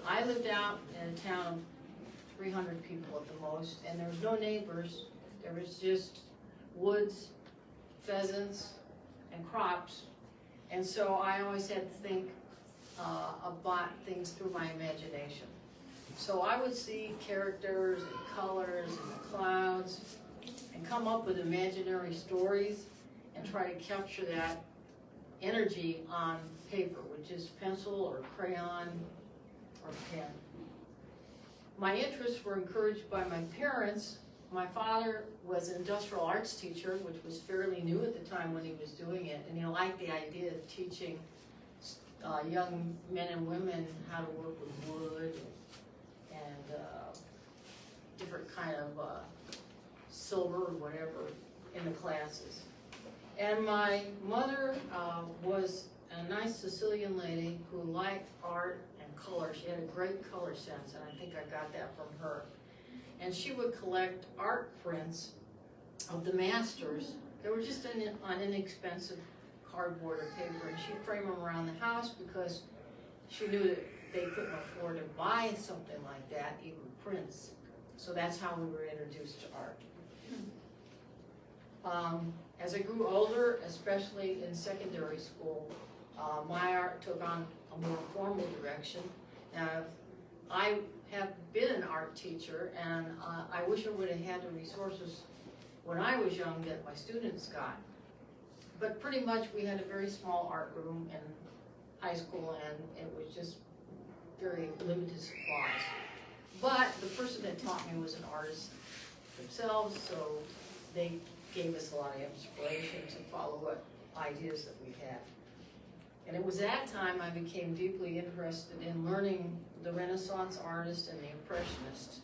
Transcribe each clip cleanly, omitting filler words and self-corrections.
I lived out in a town of 300 people at the most, and there was no neighbors. There was just woods, pheasants, and crops. And so I always had to think about things through my imagination. So I would see characters and colors and the clouds and come up with imaginary stories and try to capture that energy on paper, which is pencil or crayon or pen. My interests were encouraged by my parents. My father was an industrial arts teacher, which was fairly new at the time when he was doing it, and he liked the idea of teaching young men and women how to work with wood and different kind of silver or whatever in the classes. And my mother was a nice Sicilian lady who liked art and color. She had a great color sense, and I think I got that from her. And she would collect art prints of the masters. They were just on inexpensive cardboard or paper, and she'd frame them around the house because she knew that they couldn't afford to buy something like that, even prints. So that's how we were introduced to art. As I grew older, especially in secondary school, my art took on a more formal direction. Now, I have been an art teacher, and I wish I would have had the resources when I was young that my students got. But pretty much we had a very small art room in high school, and it was just very limited supplies. But the person that taught me was an artist themselves, so they gave us a lot of inspiration to follow what ideas that we had. And it was that time I became deeply interested in learning the Renaissance artists and the Impressionists.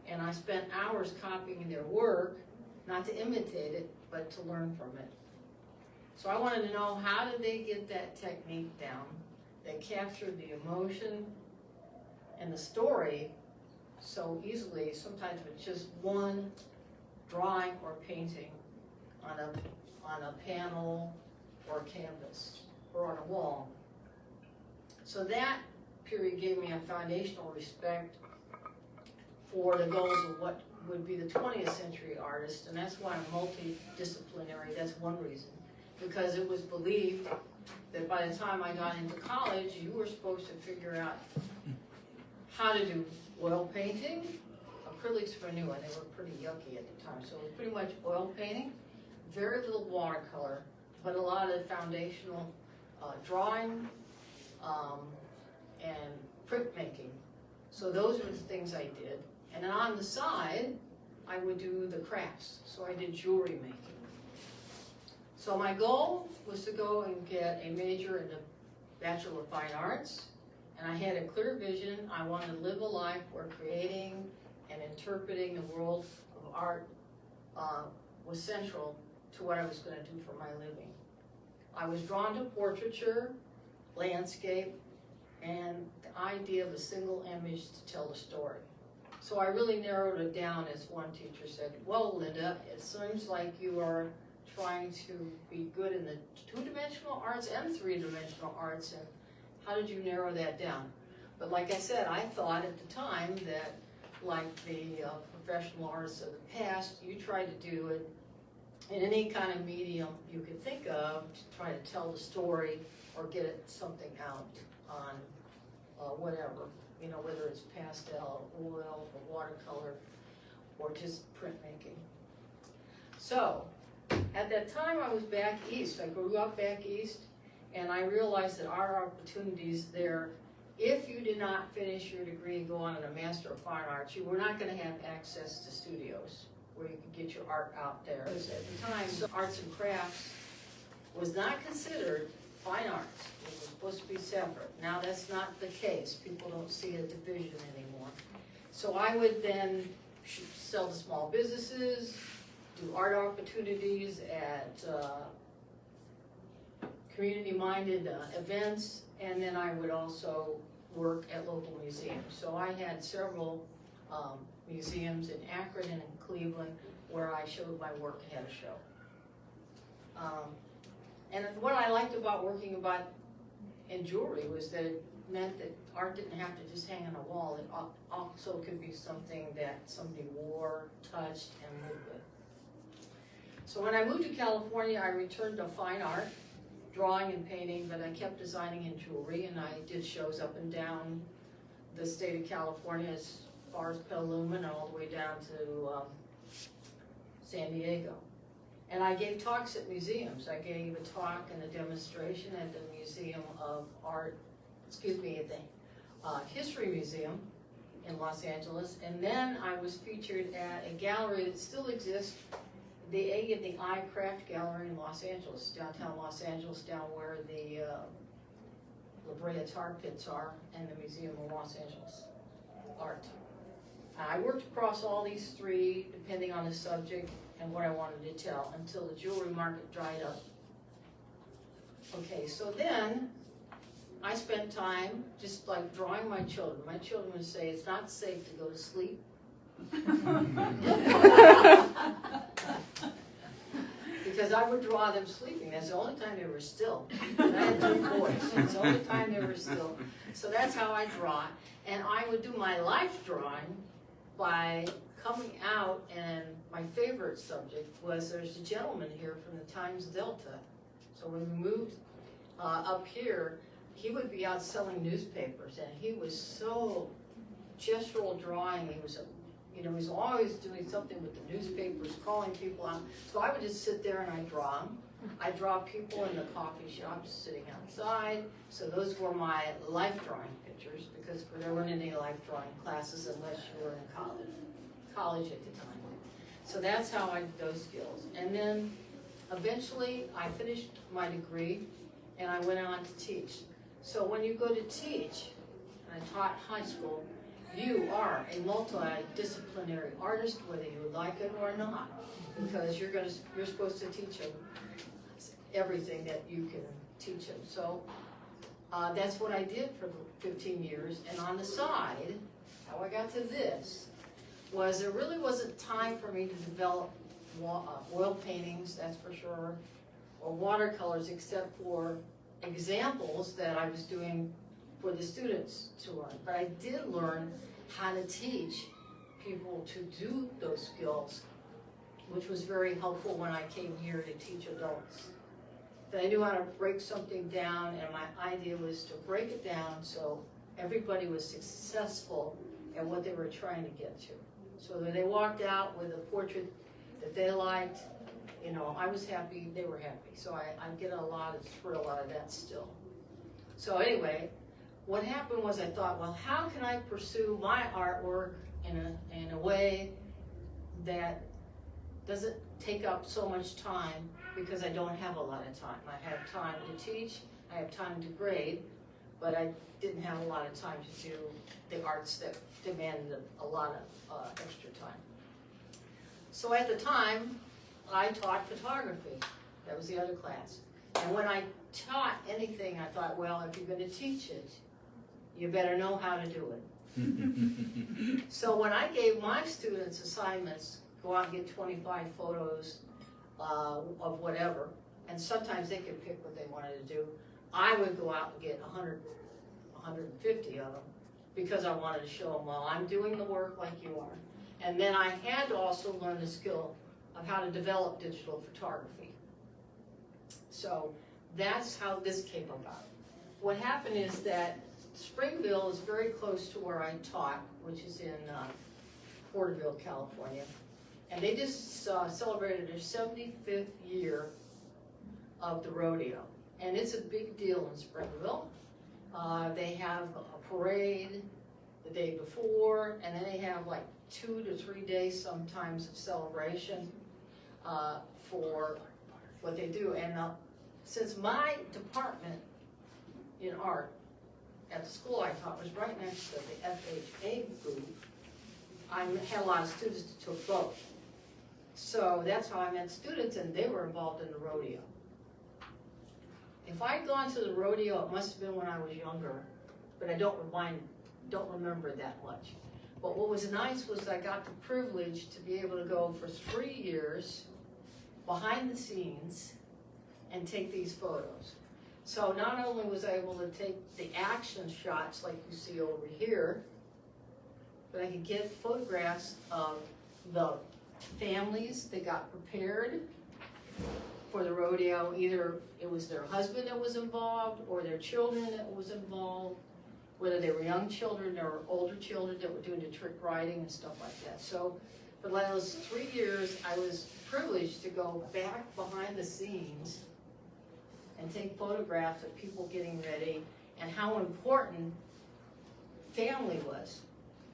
And I spent hours copying their work, not to imitate it, but to learn from it. So I wanted to know, how did they get that technique down that captured the emotion and the story so easily, sometimes with just one drawing or painting on a panel or a canvas or on a wall. So that period gave me a foundational respect for the goals of what would be the 20th century artist, and that's why I'm multidisciplinary. That's one reason, because it was believed that by the time I got into college, you were supposed to figure out how to do oil painting. Acrylics were new, and they were pretty yucky at the time, so it was pretty much oil painting, very little watercolor, but a lot of foundational drawing and printmaking. So those were the things I did. And then on the side, I would do the crafts. So I did jewelry making. So my goal was to go and get a major in the Bachelor of Fine Arts. And I had a clear vision. I wanted to live a life where creating and interpreting the world of art was central to what I was going to do for my living. I was drawn to portraiture, landscape, and the idea of a single image to tell the story. So I really narrowed it down, as one teacher said, well, Linda, it seems like you are trying to be good in the two-dimensional arts and three-dimensional arts, and how did you narrow that down? But like I said, I thought at the time that, like the professional artists of the past, you tried to do it in any kind of medium you could think of to try to tell the story or get it something out on whatever, you know, whether it's pastel, oil, or watercolor, or just printmaking. So, at that time I was back east. I grew up back east, and I realized that our opportunities there, if you did not finish your degree and go on in a Master of Fine Arts, you were not going to have access to studios where you could get your art out there. Because at the time, arts and crafts was not considered fine arts. It was supposed to be separate. Now that's not the case. People don't see a division anymore. So I would then sell to small businesses, do art opportunities at community-minded events, and then I would also work at local museums. So I had several museums in Akron and in Cleveland where I showed my work and had a show. And what I liked about working in jewelry was that meant that art didn't have to just hang on a wall. It also could be something that somebody wore, touched, and lived with. So when I moved to California, I returned to fine art, drawing and painting, but I kept designing in jewelry, and I did shows up and down the state of California as far as Petaluma and all the way down to San Diego. And I gave talks at museums. I gave a talk and a demonstration at the Museum of Art, at the History Museum in Los Angeles. And then I was featured at a gallery that still exists, the A&I Craft Gallery in Los Angeles, downtown Los Angeles, down where the La Brea tar pits are, and the Museum of Los Angeles Art. I worked across all these three, depending on the subject and what I wanted to tell, until the jewelry market dried up. Okay, so then I spent time just like drawing my children. My children would say, it's not safe to go to sleep. Because I would draw them sleeping. That's the only time they were still. And I had 2 boys. It's the only time they were still. So that's how I draw. And I would do my life drawing by coming out, and my favorite subject was, there's a gentleman here from the Times Delta. So when we moved up here, he would be out selling newspapers, and he was so gestural drawing. He was he's always doing something with the newspapers, calling people out. So I would just sit there and I'd draw them. I draw people in the coffee shops sitting outside. So those were my life drawing pictures, because there weren't any life drawing classes unless you were in college at the time. So that's how I did those skills. And then eventually I finished my degree and I went on to teach. So when you go to teach, and I taught high school, you are a multidisciplinary artist, whether you like it or not, because you're supposed to teach them everything that you can teach them. So that's what I did for 15 years. And on the side, how I got to this was there really wasn't time for me to develop oil paintings, that's for sure, or watercolors, except for examples that I was doing for the students to learn. But I did learn how to teach people to do those skills, which was very helpful when I came here to teach adults. But I knew how to break something down, and my idea was to break it down so everybody was successful at what they were trying to get to. So that they walked out with a portrait that they liked, I was happy, they were happy. So I get a lot of thrill out of that still. So anyway, what happened was I thought, well, how can I pursue my artwork in a way that doesn't take up so much time, because I don't have a lot of time. I have time to teach, I have time to grade, but I didn't have a lot of time to do the arts that demanded a lot of extra time. So at the time, I taught photography. That was the other class. And when I taught anything, I thought, well, if you're going to teach it, you better know how to do it. So when I gave my students assignments, go out and get 25 photos of whatever, and sometimes they could pick what they wanted to do, I would go out and get 100, 150 of them, because I wanted to show them, well, I'm doing the work like you are. And then I had to also learn the skill of how to develop digital photography. So that's how this came about. What happened is that Springville is very close to where I taught, which is in Porterville, California. And they just celebrated their 75th year of the rodeo. And it's a big deal in Springville. They have a parade the day before, and then they have like 2 to 3 days sometimes of celebration for what they do. And since my department in art at the school I taught was right next to the FHA booth, I had a lot of students that took both. So that's how I met students, and they were involved in the rodeo. If I'd gone to the rodeo, it must have been when I was younger, but I don't remember that much. But what was nice was I got the privilege to be able to go for 3 years behind the scenes and take these photos. So not only was I able to take the action shots like you see over here, but I could get photographs of the families that got prepared for the rodeo. Either it was their husband that was involved or their children that was involved, whether they were young children or older children that were doing the trick riding and stuff like that. So for those 3 years, I was privileged to go back behind the scenes and take photographs of people getting ready and how important family was,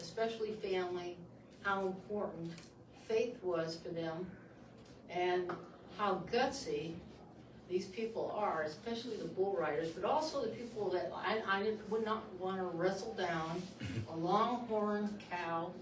especially family, how important faith was for them, and how gutsy these people are, especially the bull riders, but also the people that I would not want to wrestle down a longhorn cow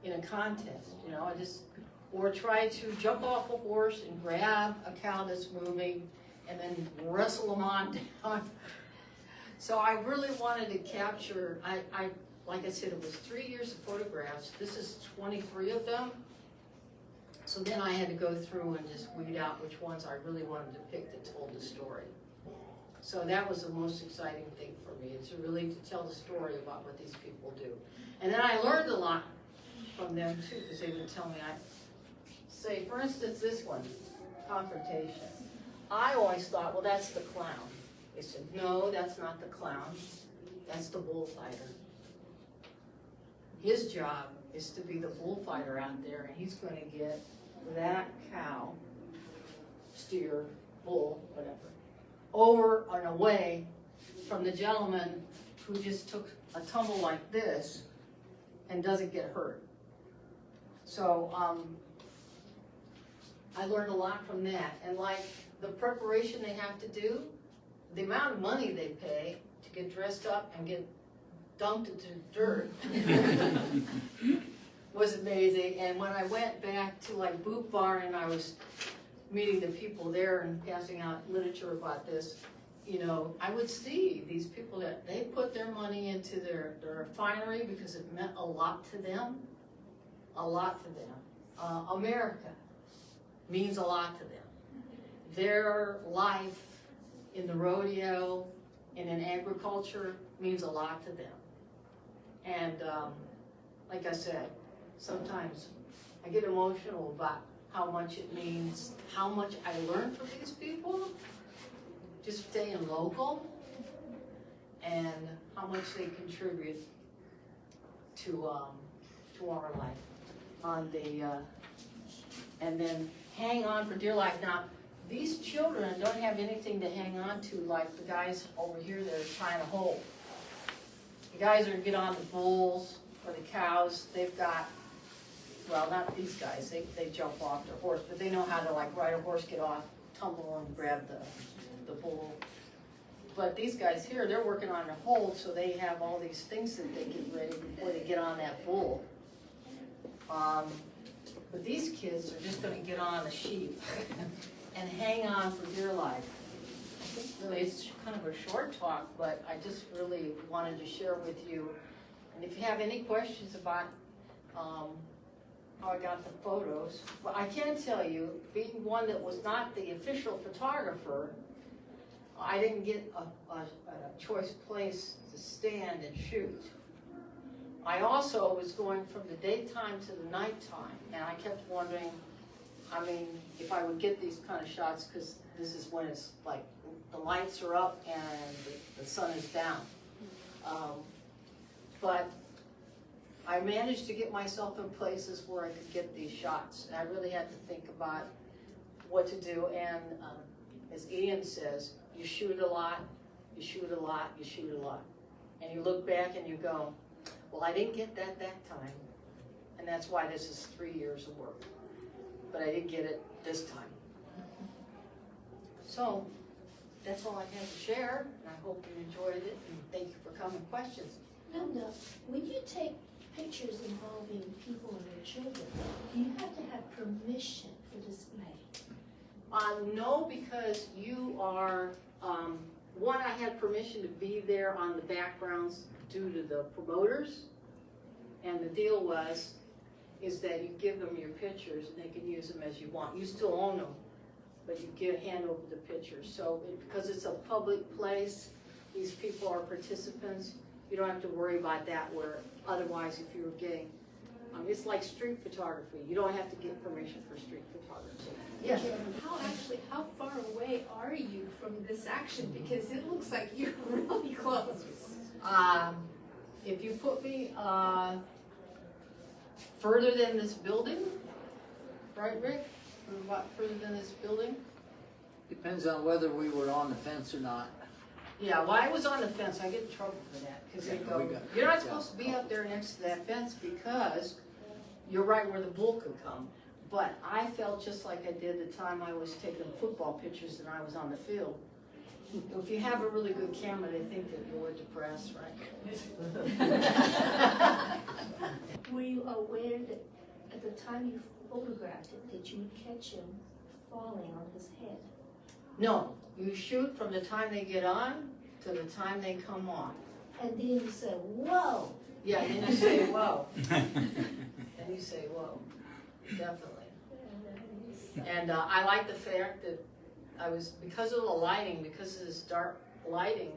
in a contest, you know, or try to jump off a horse and grab a cow that's moving and then wrestle them on down. So I really wanted to capture, like I said, it was 3 years of photographs. This is 23 of them. So then I had to go through and just weed out which ones I really wanted to pick that told the story. So that was the most exciting thing for me, is really to tell the story about what these people do. And then I learned a lot from them too, because they would tell me, say, for instance, this one, confrontation. I always thought, well, that's the clown. They said, no, that's not the clown. That's the bullfighter. His job is to be the bullfighter out there, and he's going to get that cow, steer, bull, whatever, over and away from the gentleman who just took a tumble like this and doesn't get hurt. So I learned a lot from that. And like the preparation they have to do, the amount of money they pay to get dressed up and get dumped into dirt was amazing. And when I went back to like Boot Barn and I was meeting the people there and passing out literature about this, you know, I would see these people that they put their money into their refinery because it meant a lot to them, a lot to them. America means a lot to them. Their life in the rodeo and in agriculture means a lot to them. And like I said, sometimes I get emotional about how much it means, how much I learned from these people, just staying local, and how much they contribute to our life on the, and then hang on for dear life. Now, these children don't have anything to hang on to like the guys over here that are trying to hold. The guys are to get on the bulls or the cows. They've got, well, not these guys, they jump off their horse, but they know how to like ride a horse, get off, tumble and grab the bull. But these guys here, they're working on their hold, so they have all these things that they get ready before they get on that bull. But these kids are just going to get on a sheep and hang on for dear life. I think really it's kind of a short talk, but I just really wanted to share with you. And if you have any questions about how I got the photos, but I can tell you, being one that was not the official photographer, I didn't get a choice place to stand and shoot. I also was going from the daytime to the nighttime, and I kept wondering, I mean, if I would get these kind of shots, because this is when it's like the lights are up and the sun is down. But I managed to get myself in places where I could get these shots. And I really had to think about what to do. And as Ian says, you shoot a lot, you shoot a lot, you shoot a lot. And you look back and you go, well, I didn't get that time. And that's why this is 3 years of work. But I did get it this time. So that's all I had to share, and I hope you enjoyed it, and thank you for coming. Questions? Linda, when you take pictures involving people and their children, do you have to have permission for display? No, because you are, one, I had permission to be there on the backgrounds due to the promoters, and the deal is that you give them your pictures and they can use them as you want. You still own them, but you hand over the pictures. So because it's a public place, these people are participants, you don't have to worry about that, where otherwise if you were getting, it's like street photography. You don't have to get permission for street photography. Yes. How far away are you from this action? Because it looks like you're really close. If you put me further than this building, right, Rick? About further than this building? Depends on whether we were on the fence or not. Yeah, well, I was on the fence. I get in trouble for that because they go, you're not supposed to be up there next to that fence because you're right where the bull could come. But I felt just like I did the time I was taking football pictures and I was on the field. If you have a really good camera, they think that you were depressed, right? Were you aware that at the time you photographed it, that you would catch him falling on his head? No, you shoot from the time they get on to the time they come off. And then you said, whoa! Yeah, then you say, whoa. And you say, whoa, definitely. And I like the fact that because of the lighting, because of this dark lighting,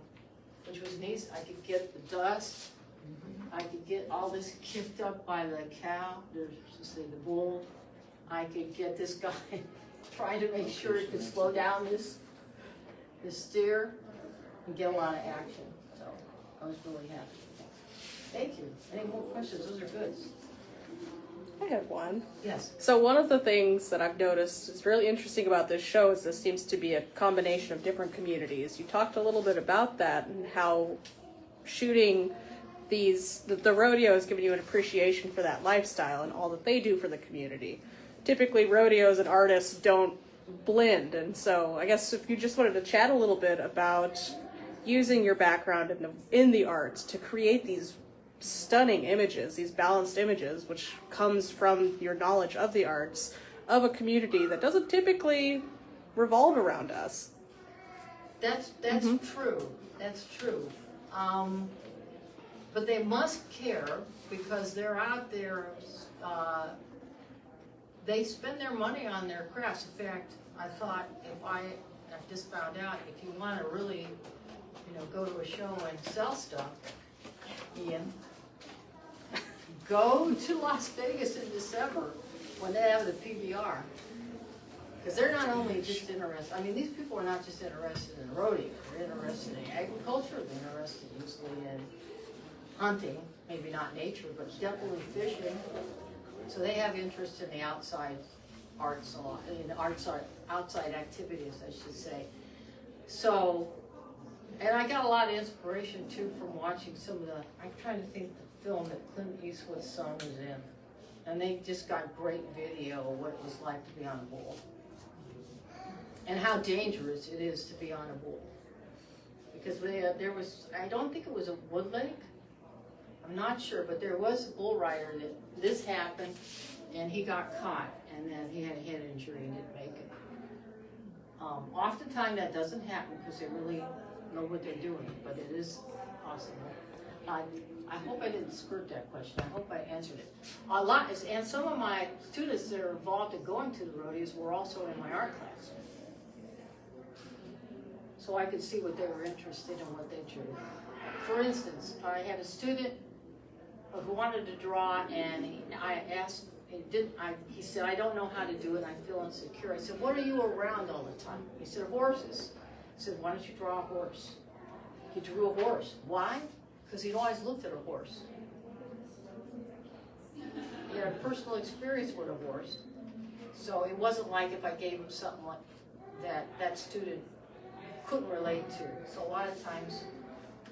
which was neat, I could get the dust, I could get all this kicked up by the cow, the bull. I could get this guy trying to make sure he could slow down this steer and get a lot of action. So I was really happy. Thank you. Any more questions? Those are good. I have one. Yes. So one of the things that I've noticed is really interesting about this show is this seems to be a combination of different communities. You talked a little bit about that and how shooting the rodeo has given you an appreciation for that lifestyle and all that they do for the community. Typically rodeos and artists don't blend, and so I guess if you just wanted to chat a little bit about using your background in the arts to create these stunning images, these balanced images, which comes from your knowledge of the arts, of a community that doesn't typically revolve around us. That's true. That's true. But they must care because they're out there. They spend their money on their crafts. In fact, I thought I just found out if you want to really, go to a show and sell stuff, Ian, go to Las Vegas in December when they have the PBR. Because they're not only just interested, these people are not just interested in rodeo, they're interested in agriculture, they're interested usually in hunting, maybe not nature, but definitely fishing. So they have interest in the outside arts a lot, in the outside activities, I should say. So, and I got a lot of inspiration too from watching some of I'm trying to think the film that Clint Eastwood's son was in. And they just got great video of what it was like to be on a bull. And how dangerous it is to be on a bull. Because there was, I don't think it was a wood lake. I'm not sure, but there was a bull rider that this happened and he got caught and then he had a head injury and didn't make it. Oftentimes that doesn't happen because they really know what they're doing, but it is possible. I hope I didn't skirt that question. I hope I answered it. And some of my students that are involved in going to the rodeos were also in my art class. So I could see what they were interested in, what they drew. For instance, I had a student who wanted to draw, and he said, I don't know how to do it, I feel insecure. I said, what are you around all the time? He said, horses. I said, why don't you draw a horse? He drew a horse. Why? Because he'd always looked at a horse. He had a personal experience with a horse. So it wasn't like if I gave him something like that student couldn't relate to. So a lot of times,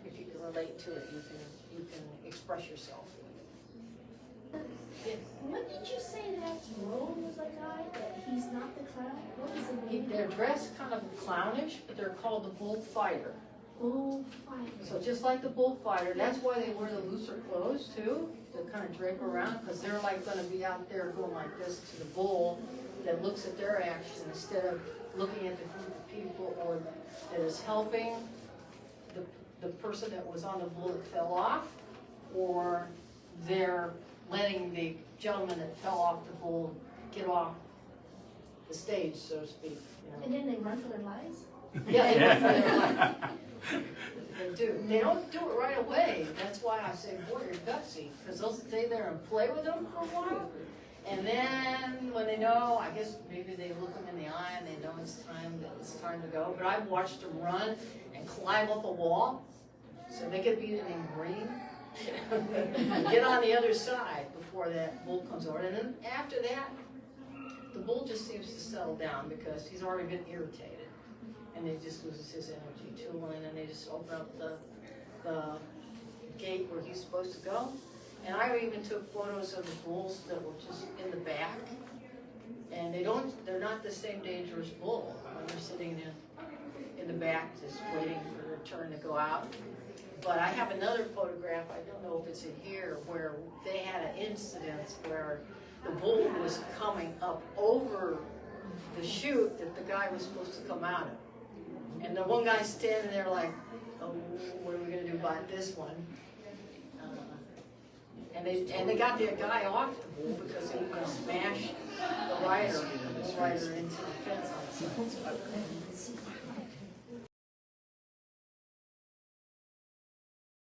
if you can relate to it, you can express yourself. Yeah. What did you say that's wrong with a guy, that he's not the clown? What is the name? They're dressed kind of clownish, but they're called the bullfighter. Bullfighter. So just like the bullfighter, that's why they wear the looser clothes too, to kind of drape around, because they're like going to be out there going like this to the bull that looks at their action instead of looking at the group of people or that is helping the person that was on the bull that fell off, or they're letting the gentleman that fell off the bull get off the stage, so to speak, you know. And then they run for their lives? Yeah, they run for their life. They do. They don't do it right away. That's why I say, boy, you're gutsy, because they'll stay there and play with them for a while. And then when they know, I guess maybe they look them in the eye and they know it's time to go. But I've watched them run and climb up a wall, so they could be in green. Get on the other side before that bull comes over. And then after that, the bull just seems to settle down because he's already been irritated. And he just loses his energy tooling, and they just open up the gate where he's supposed to go. And I even took photos of the bulls that were just in the back. And they're not the same dangerous bull when they're sitting in the back just waiting for their turn to go out. But I have another photograph, I don't know if it's in here, where they had an incident where the bull was coming up over the chute that the guy was supposed to come out of. And the one guy's standing there like, oh, what are we going to do about this one? And they got the guy off the bull because he was going to smash the rider into the fence on the side.